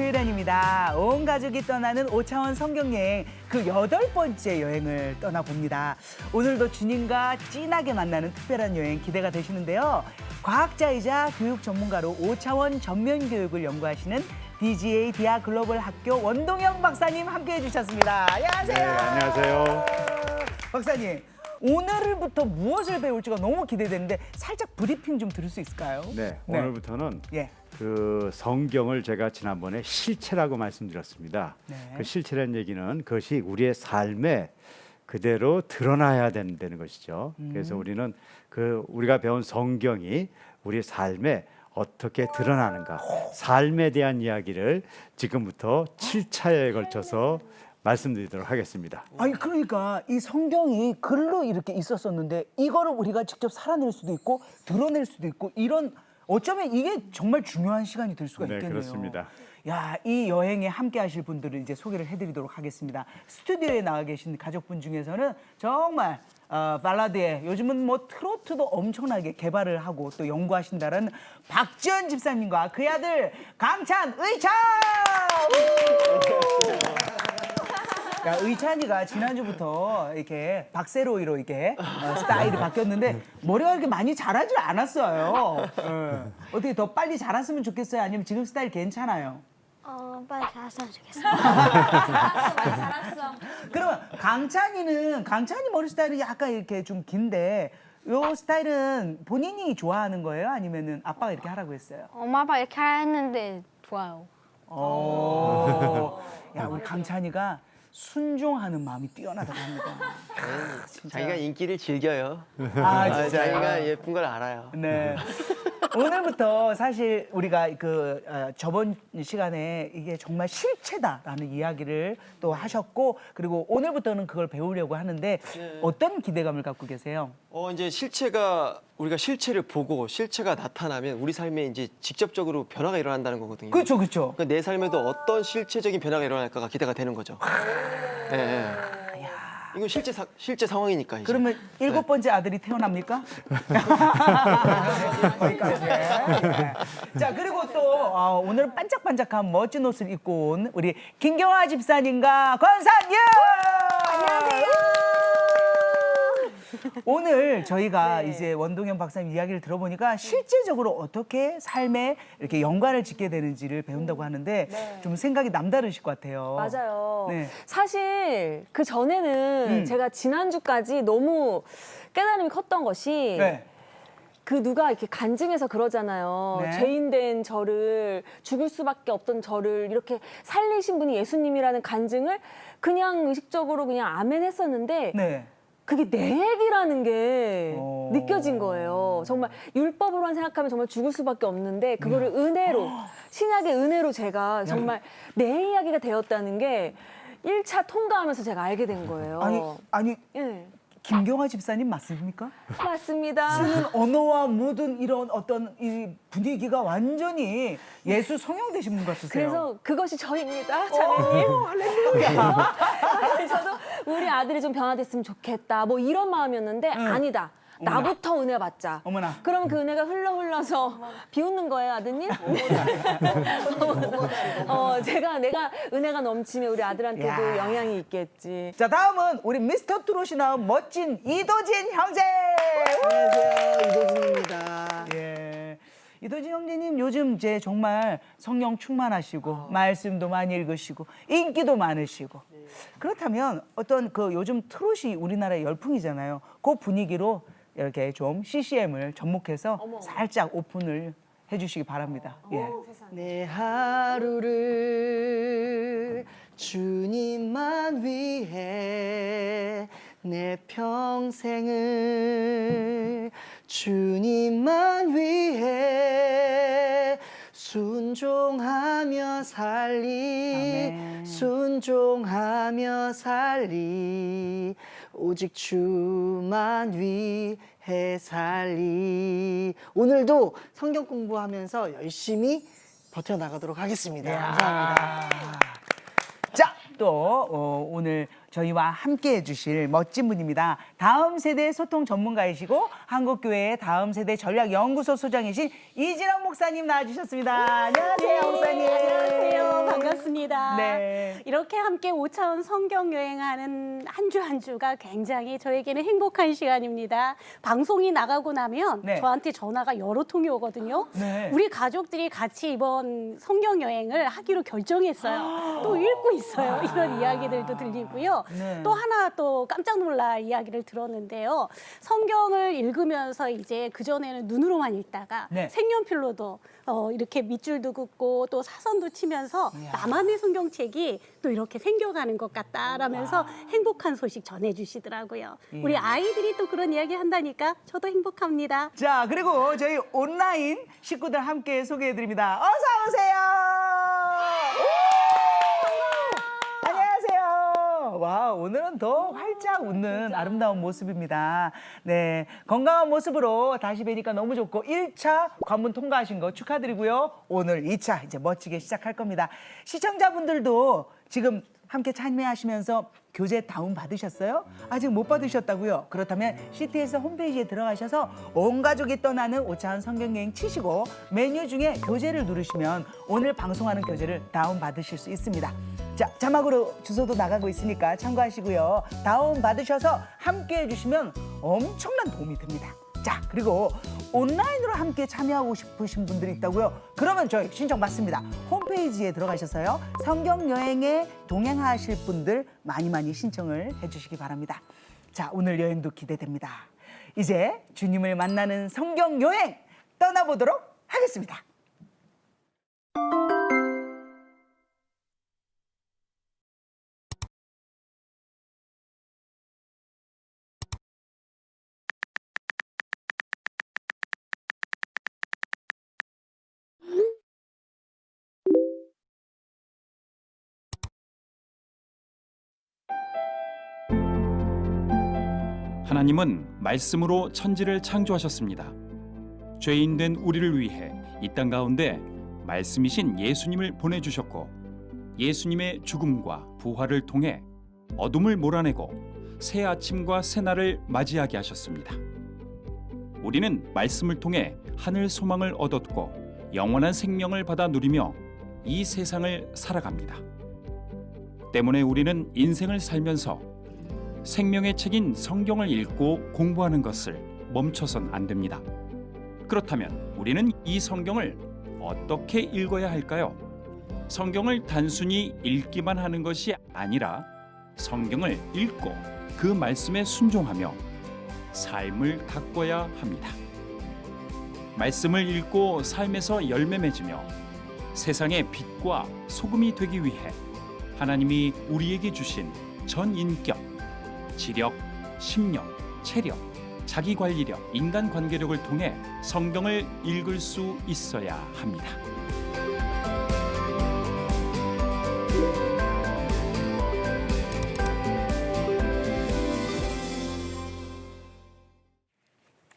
조혜련입니다. 온 가족이 떠나는 5차원 성경여행 그 8번째 여행을 떠나봅니다. 오늘도 주님과 진하게 만나는 특별한 여행 기대가 되시는데요. 과학자이자 교육 전문가로 5차원 전면 교육을 연구하시는 DGA 디아 글로벌 학교 원동영 박사님 함께해 주셨습니다. 안녕하세요. 네, 안녕하세요. 박사님, 오늘부터 무엇을 배울지가 너무 기대되는데 살짝 브리핑 좀 들을 수 있을까요? 네, 네. 오늘부터는 예. 그 성경을 제가 지난번에 실체라고 말씀드렸습니다. 네. 그 실체라는 얘기는 그것이 우리의 삶에 그대로 드러나야 된다는 것이죠. 그래서 우리는 그 우리가 배운 성경이 우리 삶에 어떻게 드러나는가, 삶에 대한 이야기를 지금부터 7차에 걸쳐서 말씀드리도록 하겠습니다. 아니 그러니까 이 성경이 글로 이렇게 있었었는데 이거를 우리가 직접 살아낼 수도 있고 드러낼 수도 있고 이런 어쩌면 이게 정말 중요한 시간이 될 수가 네, 있겠네요. 그렇습니다. 야, 이 여행에 함께 하실 분들을 이제 소개를 해드리도록 하겠습니다. 스튜디오에 나와 계신 가족분 중에서는 정말 발라드에 요즘은 뭐 트로트도 엄청나게 개발을 하고 또 연구하신다는 박지연 집사님과 그의 아들 강찬, 의찬! 야, 의찬이가 지난주부터 이렇게 박세로이로 이렇게 스타일이 바뀌었는데 머리가 이렇게 많이 자라질 않았어요. 어떻게 더 빨리 자랐으면 좋겠어요? 아니면 지금 스타일 괜찮아요? 빨리 자랐으면 좋겠어. 많이 자랐어. 그러면 강찬이 머리 스타일이 약간 이렇게 좀 긴데 요 스타일은 본인이 좋아하는 거예요? 아니면은 아빠가 이렇게 하라고 했어요? 엄마 아빠 이렇게 하라 했는데 좋아요. 야, 우리 강찬이가 순종하는 마음이 뛰어나다고 합니다. 진짜. 자기가 인기를 즐겨요. 진짜요? 자기가 예쁜 걸 알아요. 네. 오늘부터 사실 우리가 그 저번 시간에 이게 정말 실체다라는 이야기를 또 하셨고 그리고 오늘부터는 그걸 배우려고 하는데 어떤 기대감을 갖고 계세요? 이제 우리가 실체를 보고 실체가 나타나면 우리 삶에 이제 직접적으로 변화가 일어난다는 거거든요. 그렇죠, 그렇죠. 그러니까 내 삶에도 어떤 실체적인 변화가 일어날까가 기대가 되는 거죠. 예, 예. 이건 실제 상황이니까. 이제. 그러면 7번째 아들이 태어납니까? 거기까지. 네. 자, 그리고 또 오늘 반짝반짝한 멋진 옷을 입고 온 우리 김경화 집사님과 권상유! 안녕하세요. 오늘 저희가 이제 원동현 박사님 이야기를 들어보니까 실제적으로 어떻게 삶에 이렇게 연관을 짓게 되는지를 배운다고 하는데 좀 생각이 남다르실 것 같아요. 맞아요. 네. 사실 그 전에는 제가 지난주까지 너무 깨달음이 컸던 것이 네. 그 누가 이렇게 간증해서 그러잖아요. 네. 죄인된 저를 죽을 수밖에 없던 저를 이렇게 살리신 분이 예수님이라는 간증을 그냥 의식적으로 그냥 아멘 했었는데 네. 그게 내 얘기라는 게 오. 느껴진 거예요. 정말 율법으로만 생각하면 정말 죽을 수밖에 없는데 그거를 은혜로 신약의 은혜로 제가 정말 내 이야기가 되었다는 게 1차 통과하면서 제가 알게 된 거예요. 아니 예. 김경화 집사님 맞습니까? 맞습니다. 쓰는 언어와 모든 이런 어떤 이 분위기가 완전히 예수 성형되신 분 같으세요. 그래서 그것이 저입니다, 자매님. 할렐루야. 저도 우리 아들이 좀 변화됐으면 좋겠다. 뭐 이런 마음이었는데 아니다. 나부터 은혜 받자. 어머나. 그럼 그 은혜가 흘러서 비웃는 거예요, 아드님? 내가 은혜가 넘치면 우리 아들한테도 야. 영향이 있겠지. 자, 다음은 우리 미스터 트롯이 나온 멋진 이도진 형제. 안녕하세요, 이도진입니다. 예. 이도진 형제님 요즘 이제 정말 성령 충만하시고 말씀도 많이 읽으시고 인기도 많으시고 그렇다면 어떤 그 요즘 트롯이 우리나라의 열풍이잖아요. 그 분위기로 이렇게 좀 CCM을 접목해서 살짝 오픈을 해주시기 바랍니다. 예. 내 하루를 주님만 위해 내 평생을 주님만 위해 순종하며 살리 아멘. 순종하며 살리 오직 주만 위해 살리 오늘도 성경 공부하면서 열심히 버텨나가도록 하겠습니다. 감사합니다. 자, 또 오늘 저희와 함께해 주실 멋진 분입니다. 다음 세대 소통 전문가이시고 한국교회의 다음 세대 전략연구소 소장이신 이진영 목사님 나와주셨습니다. 안녕하세요, 목사님. 안녕하세요. 반갑습니다. 네. 이렇게 함께 5차원 성경 여행하는 한 주 한 주가 굉장히 저에게는 행복한 시간입니다. 방송이 나가고 나면 네. 저한테 전화가 여러 통이 오거든요. 네. 우리 가족들이 같이 이번 성경 여행을 하기로 결정했어요. 또 읽고 있어요. 이런 이야기들도 들리고요. 네. 또 하나 또 깜짝 놀랄 이야기를 들었는데요. 성경을 읽으면서 이제 그전에는 눈으로만 읽다가 네. 색연필로도 이렇게 밑줄도 긋고 또 사선도 치면서 나만의 성경책이 또 이렇게 생겨가는 것 같다라면서 행복한 소식 전해주시더라고요. 우리 아이들이 또 그런 이야기 한다니까 저도 행복합니다. 자, 그리고 저희 온라인 식구들 함께 소개해드립니다. 어서 오세요. 안녕하세요. 와, 오늘은 더 활짝 웃는 아름다운 모습입니다. 네, 건강한 모습으로 다시 뵈니까 너무 좋고 1차 관문 통과하신 거 축하드리고요. 오늘 2차 이제 멋지게 시작할 겁니다. 시청자분들도 지금 함께 참여하시면서 교재 다운 받으셨어요? 아직 못 받으셨다고요? 그렇다면 CTS 홈페이지에 들어가셔서 온 가족이 떠나는 5차원 성경여행 치시고 메뉴 중에 교재를 누르시면 오늘 방송하는 교재를 다운 받으실 수 있습니다. 자, 자막으로 주소도 나가고 있으니까 참고하시고요. 다운 받으셔서 함께 해주시면 엄청난 도움이 됩니다. 자, 그리고 온라인으로 함께 참여하고 싶으신 분들이 있다고요? 그러면 저희 신청 받습니다. 홈페이지에 들어가셔서요. 성경 여행에 동행하실 분들 많이 신청을 해주시기 바랍니다. 자, 오늘 여행도 기대됩니다. 이제 주님을 만나는 성경 여행 떠나보도록 하겠습니다. 하나님은 말씀으로 천지를 창조하셨습니다. 죄인된 우리를 위해 이 땅 가운데 말씀이신 예수님을 보내주셨고 예수님의 죽음과 부활을 통해 어둠을 몰아내고 새 아침과 새 날을 맞이하게 하셨습니다. 우리는 말씀을 통해 하늘 소망을 얻었고 영원한 생명을 받아 누리며 이 세상을 살아갑니다. 때문에 우리는 인생을 살면서 생명의 책인 성경을 읽고 공부하는 것을 멈춰선 안 됩니다. 그렇다면 우리는 이 성경을 어떻게 읽어야 할까요? 성경을 단순히 읽기만 하는 것이 아니라 성경을 읽고 그 말씀에 순종하며 삶을 가꿔야 합니다. 말씀을 읽고 삶에서 열매 맺으며 세상의 빛과 소금이 되기 위해 하나님이 우리에게 주신 전인격, 지력, 심력, 체력, 자기관리력, 인간관계력을 통해 성경을 읽을 수 있어야 합니다.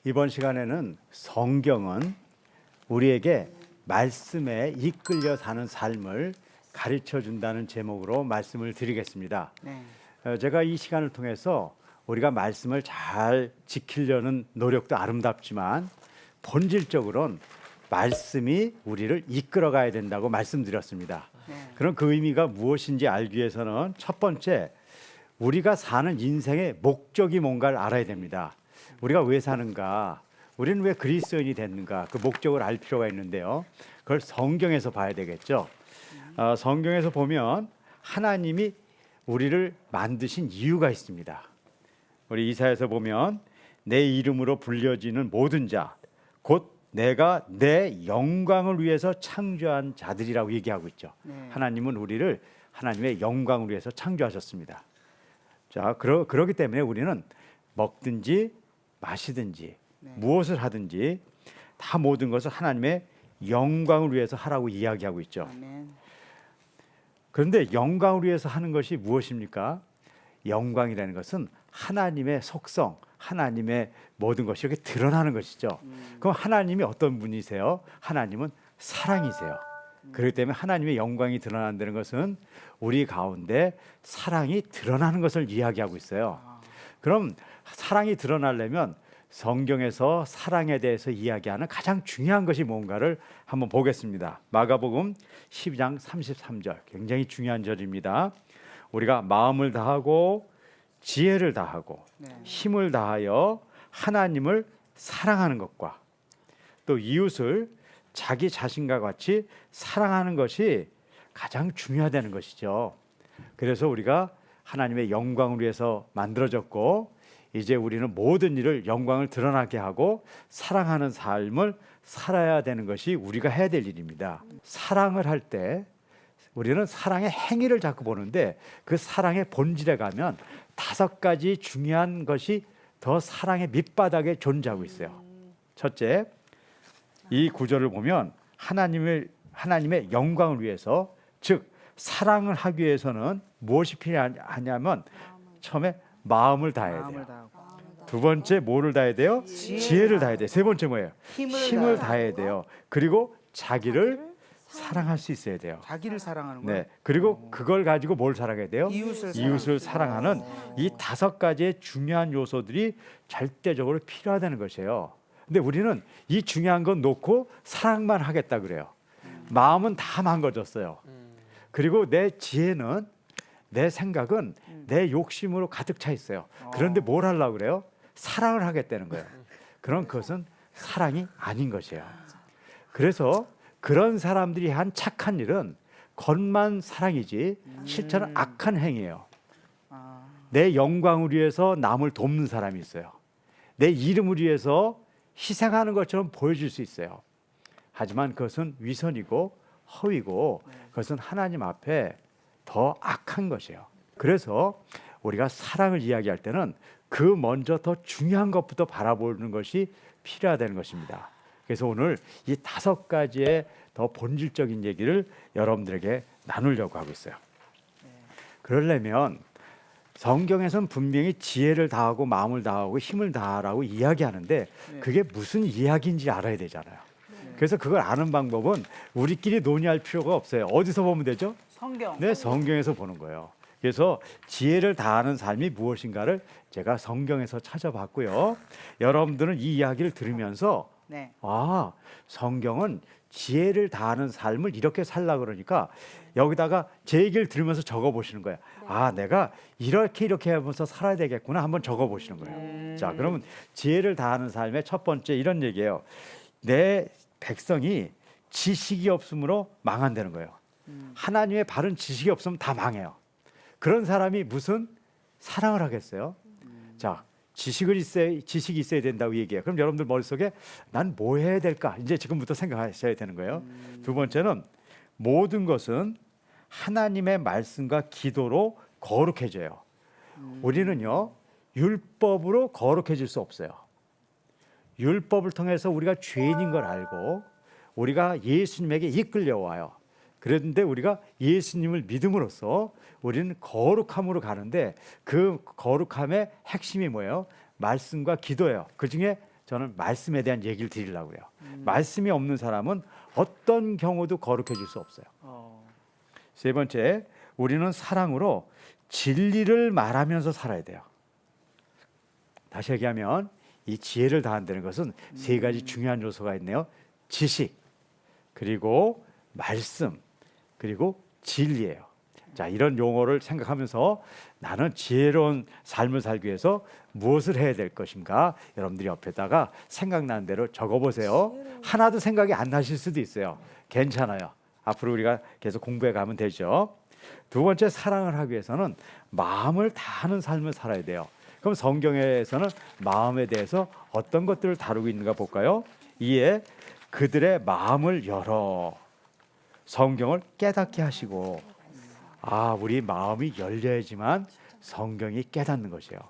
이번 시간에는 성경은 우리에게 말씀에 이끌려 사는 삶을 가르쳐 준다는 제목으로 말씀을 드리겠습니다. 네. 제가 이 시간을 통해서 우리가 말씀을 잘 지키려는 노력도 아름답지만 본질적으로는 말씀이 우리를 이끌어 가야 된다고 말씀드렸습니다. 그럼 그 의미가 무엇인지 알기 위해서는 첫 번째, 우리가 사는 인생의 목적이 뭔가를 알아야 됩니다. 우리가 왜 사는가, 우리는 왜 그리스도인이 됐는가, 그 목적을 알 필요가 있는데요. 그걸 성경에서 봐야 되겠죠. 성경에서 보면 하나님이 우리를 만드신 이유가 있습니다. 우리 이사야서 보면 내 이름으로 불려지는 모든 자, 곧 내가 내 영광을 위해서 창조한 자들이라고 얘기하고 있죠. 하나님은 우리를 하나님의 영광을 위해서 창조하셨습니다. 자, 그렇기 때문에 우리는 먹든지 마시든지 무엇을 하든지 다 모든 것을 하나님의 영광을 위해서 하라고 이야기하고 있죠. 그런데 영광을 위해서 하는 것이 무엇입니까? 영광이라는 것은 하나님의 속성, 하나님의 모든 것이 이렇게 드러나는 것이죠. 그럼 하나님이 어떤 분이세요? 하나님은 사랑이세요. 그렇기 때문에 하나님의 영광이 드러난다는 것은 우리 가운데 사랑이 드러나는 것을 이야기하고 있어요. 그럼 사랑이 드러나려면 성경에서 사랑에 대해서 이야기하는 가장 중요한 것이 뭔가를 한번 보겠습니다. 마가복음 12장 33절, 굉장히 중요한 절입니다. 우리가 마음을 다하고 지혜를 다하고 힘을 다하여 하나님을 사랑하는 것과 또 이웃을 자기 자신과 같이 사랑하는 것이 가장 중요하다는 것이죠. 그래서 우리가 하나님의 영광을 위해서 만들어졌고 이제 우리는 모든 일을 영광을 드러나게 하고 사랑하는 삶을 살아야 되는 것이 우리가 해야 될 일입니다. 사랑을 할 때 우리는 사랑의 행위를 자꾸 보는데 그 사랑의 본질에 가면 5가지 중요한 것이 더 사랑의 밑바닥에 존재하고 있어요. 첫째, 이 구절을 보면 하나님의 영광을 위해서, 즉 사랑을 하기 위해서는 무엇이 필요하냐면 처음에 마음을 다해야 돼요. 두 번째 뭐를 다해야 돼요? 지혜를 다해야 돼요. 세 번째 뭐예요? 힘을 다해야 돼요. 그리고 자기를 사랑할 수 있어야 돼요. 자기를 사랑하는 거예요. 네. 그리고 그걸 가지고 뭘 사랑해야 돼요? 이웃을 사랑하는 이 5가지의 중요한 요소들이 절대적으로 필요하다는 것이에요. 근데 우리는 이 중요한 건 놓고 사랑만 하겠다 그래요. 마음은 다 망가졌어요. 그리고 내 지혜는, 내 생각은 내 욕심으로 가득 차 있어요. 그런데 뭘 하려고 그래요? 사랑을 하겠다는 거예요. 그럼 그것은 사랑이 아닌 것이에요. 그래서 그런 사람들이 한 착한 일은 겉만 사랑이지 실제는 악한 행위예요. 내 영광을 위해서 남을 돕는 사람이 있어요. 내 이름을 위해서 희생하는 것처럼 보여줄 수 있어요. 하지만 그것은 위선이고 허위고 그것은 하나님 앞에 더 악한 것이에요. 그래서 우리가 사랑을 이야기할 때는 그 먼저 더 중요한 것부터 바라보는 것이 필요하다는 것입니다. 그래서 오늘 이 5가지의 더 본질적인 얘기를 여러분들에게 나누려고 하고 있어요. 그러려면 성경에서는 분명히 지혜를 다하고 마음을 다하고 힘을 다하라고 이야기하는데 그게 무슨 이야기인지 알아야 되잖아요. 그래서 그걸 아는 방법은 우리끼리 논의할 필요가 없어요. 어디서 보면 되죠? 성경. 네, 성경에서 보는 거예요. 그래서 지혜를 다하는 삶이 무엇인가를 제가 성경에서 찾아봤고요. 여러분들은 이 이야기를 들으면서 네. 아, 성경은 지혜를 다하는 삶을 이렇게 살라 그러니까 여기다가 제 얘기를 들으면서 적어 보시는 거예요. 아, 내가 이렇게 하면서 살아야 되겠구나 한번 적어 보시는 거예요. 자, 그러면 지혜를 다하는 삶의 첫 번째 이런 얘기예요. 내 백성이 지식이 없으므로 망한다는 거예요. 하나님의 바른 지식이 없으면 다 망해요. 그런 사람이 무슨 사랑을 하겠어요? 자, 지식이 있어야 된다고 얘기해요. 그럼 여러분들 머릿속에 난 뭐 해야 될까? 이제 지금부터 생각하셔야 되는 거예요. 두 번째는 모든 것은 하나님의 말씀과 기도로 거룩해져요. 우리는요, 율법으로 거룩해질 수 없어요. 율법을 통해서 우리가 죄인인 걸 알고 우리가 예수님에게 이끌려와요. 그런데 우리가 예수님을 믿음으로써 우리는 거룩함으로 가는데 그 거룩함의 핵심이 뭐예요? 말씀과 기도예요. 그중에 저는 말씀에 대한 얘기를 드리려고 해요. 말씀이 없는 사람은 어떤 경우도 거룩해질 수 없어요. 세 번째, 우리는 사랑으로 진리를 말하면서 살아야 돼요. 다시 얘기하면 이 지혜를 다한다는 것은 3가지 중요한 요소가 있네요. 지식, 그리고 말씀, 그리고 진리예요. 자, 이런 용어를 생각하면서 나는 지혜로운 삶을 살기 위해서 무엇을 해야 될 것인가? 여러분들이 옆에다가 생각나는 대로 적어보세요. 하나도 생각이 안 나실 수도 있어요. 괜찮아요. 앞으로 우리가 계속 공부해 가면 되죠. 두 번째, 사랑을 하기 위해서는 마음을 다하는 삶을 살아야 돼요. 그럼 성경에서는 마음에 대해서 어떤 것들을 다루고 있는가 볼까요? 이에 그들의 마음을 열어 성경을 깨닫게 하시고, 아, 우리 마음이 열려야지만 성경이 깨닫는 것이에요.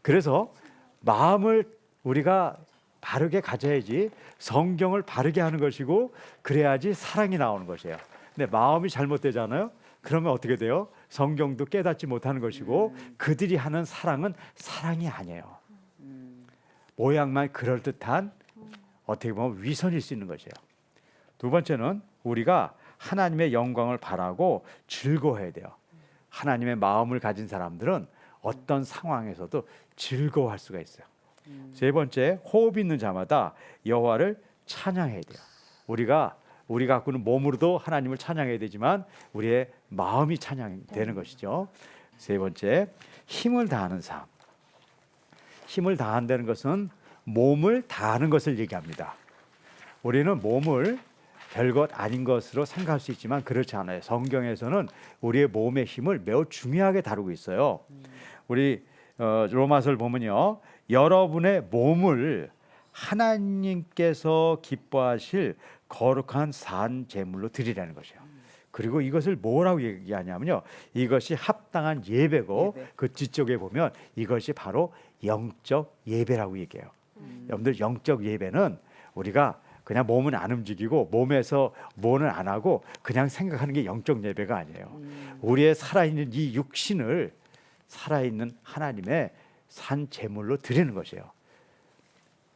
그래서 마음을 우리가 바르게 가져야지 성경을 바르게 하는 것이고 그래야지 사랑이 나오는 것이에요. 근데 마음이 잘못되잖아요. 그러면 어떻게 돼요? 성경도 깨닫지 못하는 것이고 그들이 하는 사랑은 사랑이 아니에요. 모양만 그럴듯한 어떻게 보면 위선일 수 있는 것이에요. 두 번째는 우리가 하나님의 영광을 바라고 즐거워해야 돼요. 하나님의 마음을 가진 사람들은 어떤 상황에서도 즐거워할 수가 있어요. 세 번째, 호흡 있는 자마다 여호와를 찬양해야 돼요. 우리가 갖고는 몸으로도 하나님을 찬양해야 되지만 우리의 마음이 찬양되는 것이죠. 세 번째, 힘을 다하는 삶. 힘을 다한다는 것은 몸을 다하는 것을 얘기합니다. 우리는 몸을 별것 아닌 것으로 생각할 수 있지만 그렇지 않아요. 성경에서는 우리의 몸의 힘을 매우 중요하게 다루고 있어요. 우리 로마서를 보면요, 여러분의 몸을 하나님께서 기뻐하실 거룩한 산 제물로 드리라는 것이에요. 그리고 이것을 뭐라고 얘기하냐면요, 이것이 합당한 예배고 그 뒤쪽에 보면 이것이 바로 영적 예배라고 얘기해요. 여러분들, 영적 예배는 우리가 그냥 몸은 안 움직이고 몸에서 뭐는 안 하고 그냥 생각하는 게 영적 예배가 아니에요. 우리의 살아있는 이 육신을 살아있는 하나님의 산 제물로 드리는 것이에요.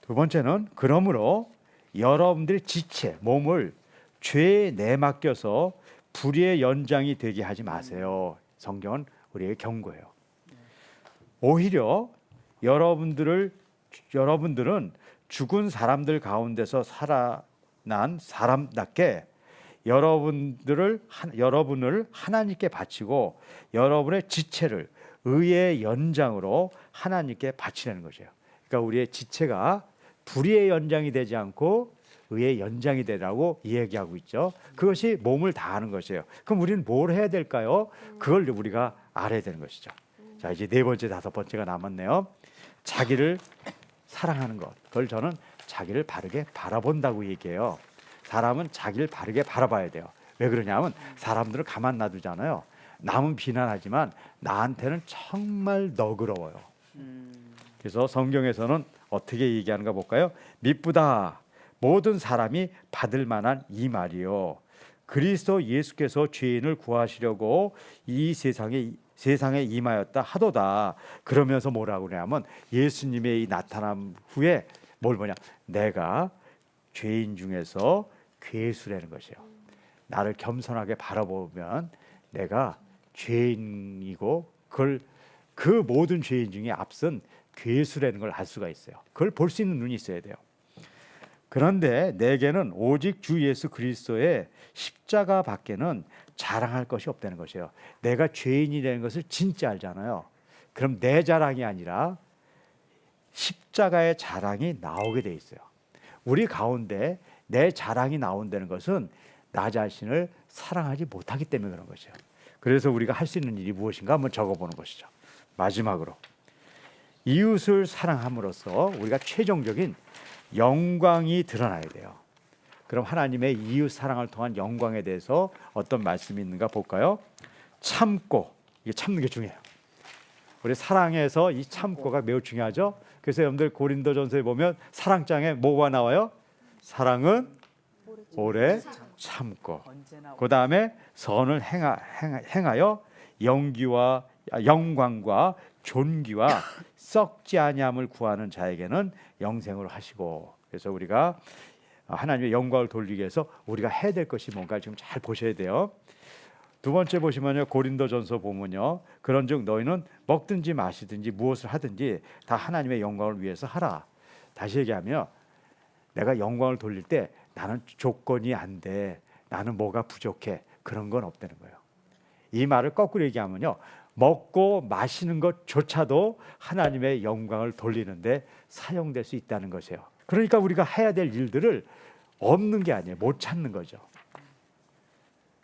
두 번째는, 그러므로 여러분들의 지체, 몸을 죄에 내맡겨서 불의의 연장이 되게 하지 마세요. 성경은 우리에게 경고해요. 오히려 여러분들은 죽은 사람들 가운데서 살아난 사람답게 여러분을 하나님께 바치고 여러분의 지체를 의의 연장으로 하나님께 바치라는 것이에요. 그러니까 우리의 지체가 불의의 연장이 되지 않고 의의 연장이 되라고 이야기하고 있죠. 그것이 몸을 다하는 것이에요. 그럼 우리는 뭘 해야 될까요? 그걸 우리가 알아야 되는 것이죠. 자, 이제 네 번째, 다섯 번째가 남았네요. 자기를 사랑하는 것. 그걸 저는 자기를 바르게 바라본다고 얘기해요. 사람은 자기를 바르게 바라봐야 돼요. 왜 그러냐면 사람들은 가만 놔두잖아요. 남은 비난하지만 나한테는 정말 너그러워요. 그래서 성경에서는 어떻게 얘기하는가 볼까요? 미쁘다, 모든 사람이 받을 만한 이 말이요, 그리스도 예수께서 죄인을 구하시려고 이 세상에 임하였다 하도다. 그러면서 뭐라고 그러냐면 예수님의 이 나타남 후에 뭘 보냐, 내가 죄인 중에서 괴수라는 것이에요. 나를 겸손하게 바라보면 내가 죄인이고 그 모든 죄인 중에 앞선 괴수라는 걸 알 수가 있어요. 그걸 볼 수 있는 눈이 있어야 돼요. 그런데 내게는 오직 주 예수 그리스도의 십자가 밖에는 자랑할 것이 없다는 것이에요. 내가 죄인이라는 것을 진짜 알잖아요. 그럼 내 자랑이 아니라 십자가의 자랑이 나오게 돼 있어요. 우리 가운데 내 자랑이 나온다는 것은 나 자신을 사랑하지 못하기 때문에 그런 것이에요. 그래서 우리가 할 수 있는 일이 무엇인가 한번 적어보는 것이죠. 마지막으로, 이웃을 사랑함으로써 우리가 최종적인 영광이 드러나야 돼요. 그럼 하나님의 이웃 사랑을 통한 영광에 대해서 어떤 말씀이 있는가 볼까요? 참고, 이게 참는 게 중요해요. 우리 사랑에서 이 참고가 매우 중요하죠. 그래서 여러분들 고린도전서에 보면 사랑장에 뭐가 나와요? 사랑은 오래 참고, 그 다음에 선을 행하여 영광과 존귀와 썩지 아니함을 구하는 자에게는 영생을 하시고. 그래서 우리가 하나님의 영광을 돌리기 위해서 우리가 해야 될 것이 뭔가 지금 잘 보셔야 돼요. 두 번째 보시면요, 고린도전서 보면요, 그런즉 너희는 먹든지 마시든지 무엇을 하든지 다 하나님의 영광을 위해서 하라. 다시 얘기하면 내가 영광을 돌릴 때 나는 조건이 안 돼, 나는 뭐가 부족해, 그런 건 없다는 거예요. 이 말을 거꾸로 얘기하면요, 먹고 마시는 것조차도 하나님의 영광을 돌리는데 사용될 수 있다는 것이에요. 그러니까 우리가 해야 될 일들을 없는 게 아니에요. 못 찾는 거죠.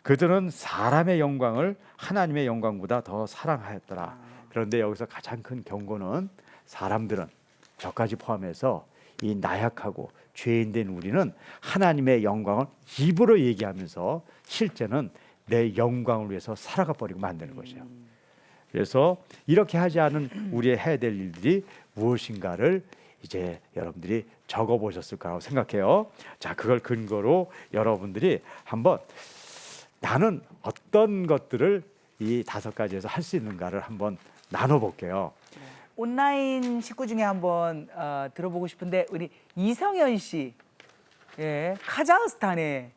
그들은 사람의 영광을 하나님의 영광보다 더 사랑하였더라. 그런데 여기서 가장 큰 경고는 사람들은, 저까지 포함해서 이 나약하고 죄인된 우리는 하나님의 영광을 입으로 얘기하면서 실제는 내 영광을 위해서 살아가 버리고 만드는 것이에요. 그래서 이렇게 하지 않은 우리의 해야 될 일들이 무엇인가를 이제 여러분들이 적어보셨을 거라고 생각해요. 자, 그걸 근거로 여러분들이 한번 나는 어떤 것들을 이 5가지에서 할 수 있는가를 한번 나눠볼게요. 온라인 식구 중에 한번 들어보고 싶은데 우리 이성현 씨, 예, 카자흐스탄에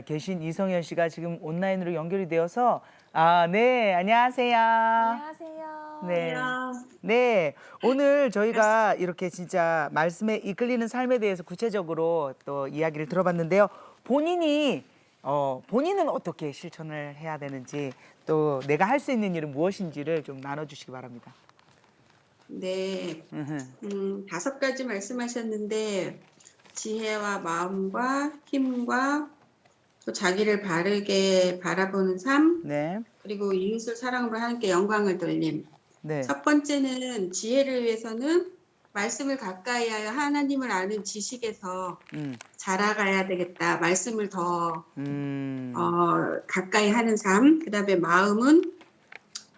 계신 이성현 씨가 지금 온라인으로 연결이 되어서 네, 안녕하세요. 안녕하세요. 네. 네. 오늘 저희가 이렇게 진짜 말씀에 이끌리는 삶에 대해서 구체적으로 또 이야기를 들어봤는데요. 본인은 어떻게 실천을 해야 되는지 또 내가 할 수 있는 일은 무엇인지를 좀 나눠주시기 바랍니다. 네, 5가지 말씀하셨는데 지혜와 마음과 힘과 또 자기를 바르게 바라보는 삶, 네. 그리고 이웃을 사랑으로 하나님께 영광을 돌림. 네. 첫 번째는 지혜를 위해서는 말씀을 가까이 하여 하나님을 아는 지식에서 자라가야 되겠다. 말씀을 더 가까이 하는 삶. 그다음에 마음은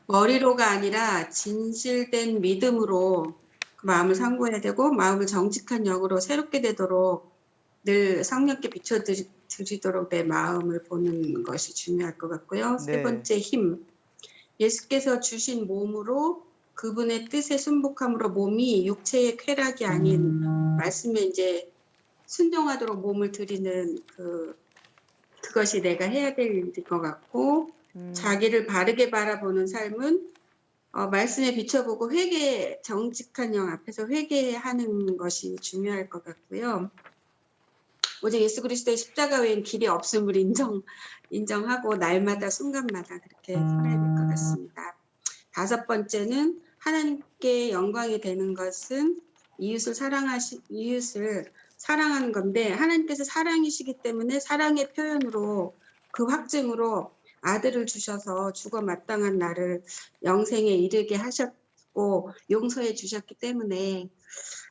머리로가 아니라 진실된 믿음으로 그 마음을 상고해야 되고, 마음을 정직한 영으로 새롭게 되도록 늘 성령께 비춰드리도록 내 마음을 보는 것이 중요할 것 같고요. 세 네. 번째, 힘. 예수께서 주신 몸으로 그분의 뜻에 순복함으로 몸이 육체의 쾌락이 아닌 말씀에 이제 순종하도록 몸을 드리는 그것이 내가 해야 될 일일 것 같고, 자기를 바르게 바라보는 삶은 말씀에 비춰보고 정직한 영 앞에서 회개하는 것이 중요할 것 같고요. 오직 예수 그리스도의 십자가 외엔 길이 없음을 인정하고 날마다 순간마다 그렇게 살아야 될 것 같습니다. 5번째는 하나님께 영광이 되는 것은 이웃을 사랑하는 건데, 하나님께서 사랑이시기 때문에 사랑의 표현으로 그 확증으로 아들을 주셔서 죽어 마땅한 나를 영생에 이르게 하셨고 용서해 주셨기 때문에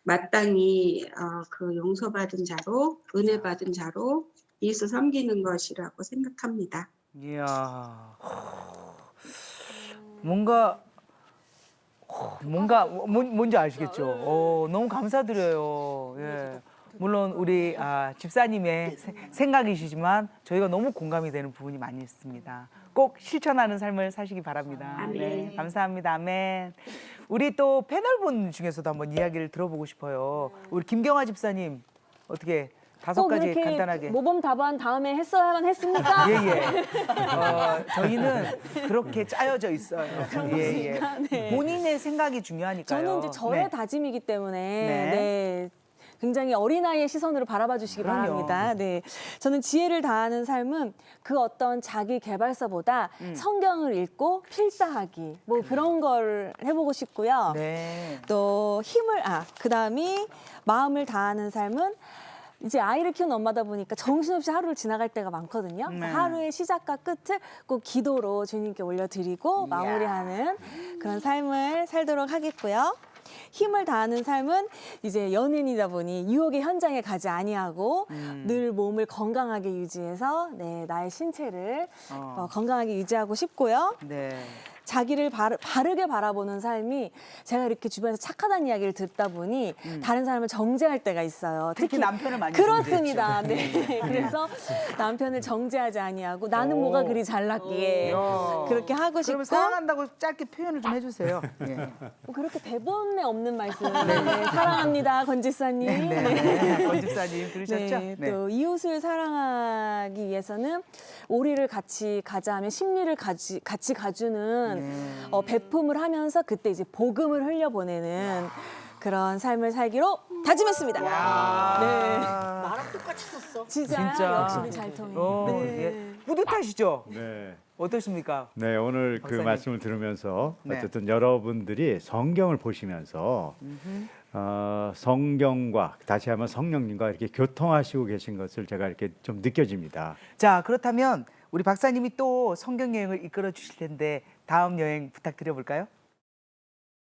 마땅히 그 용서받은 자로, 은혜 받은 자로 이웃을 섬기는 것이라고 생각합니다. 이야. 뭔지 아시겠죠? 너무 감사드려요. 예. 물론 우리 집사님의 생각이시지만 저희가 너무 공감이 되는 부분이 많이 있습니다. 꼭 실천하는 삶을 사시기 바랍니다. 아멘. 네, 감사합니다. 아멘. 우리 또 패널분 중에서도 한번 이야기를 들어보고 싶어요. 우리 김경화 집사님 어떻게 5가지 이렇게 간단하게. 모범 답안 다음에 했어야만 했습니까? 예예. 저희는 그렇게 짜여져 있어요. 예예. 네. 본인의 생각이 중요하니까요. 저는 이제 저의 네. 다짐이기 때문에 네. 굉장히 어린아이의 시선으로 바라봐 주시기 그럼요. 바랍니다. 네. 저는 지혜를 다하는 삶은 그 어떤 자기 개발서보다 성경을 읽고 필사하기 뭐 그런 걸 해보고 싶고요. 네. 또 힘을 그다음이 마음을 다하는 삶은 이제 아이를 키우는 엄마다 보니까 정신없이 하루를 지나갈 때가 많거든요. 그래서 네. 하루의 시작과 끝을 꼭 기도로 주님께 올려드리고 마무리하는 그런 삶을 살도록 하겠고요. 힘을 다하는 삶은 이제 연인이다 보니 유혹의 현장에 가지 아니하고 늘 몸을 건강하게 유지해서 나의 신체를 건강하게 유지하고 싶고요. 네. 자기를 바르게 바라보는 삶이 제가 이렇게 주변에서 착하다는 이야기를 듣다 보니 다른 사람을 정죄할 때가 있어요. 특히 남편을 많이 그렇습니다. 정죄했죠. 네. 그래서 남편을 정죄하지 아니하고 나는 뭐가 그리 잘났기에 그렇게 하고 싶고 그러면 사랑한다고 짧게 표현을 좀 해주세요. 예. 뭐 그렇게 대본에 없는 말씀. 네. 사랑합니다, 건지사님. 네. 권 집사님 들으셨죠? 네, 또 이웃을 사랑하기 위해서는 오리를 같이 가자 하면 심리를 같이 가주는 베품을 하면서 그때 이제 복음을 흘려보내는 그런 삶을 살기로 다짐했습니다. 네. 나랑 똑같이 썼어. 진짜 역시 잘 통해요. 네. 예. 뿌듯하시죠? 네. 어떠십니까? 네, 오늘 그 박사님. 말씀을 들으면서 네. 어쨌든 여러분들이 성경을 보시면서 성경과 다시 한번 성령님과 이렇게 교통하시고 계신 것을 제가 이렇게 좀 느껴집니다. 자, 그렇다면 우리 박사님이 또 성경 여행을 이끌어 주실 텐데 다음 여행 부탁드려 볼까요?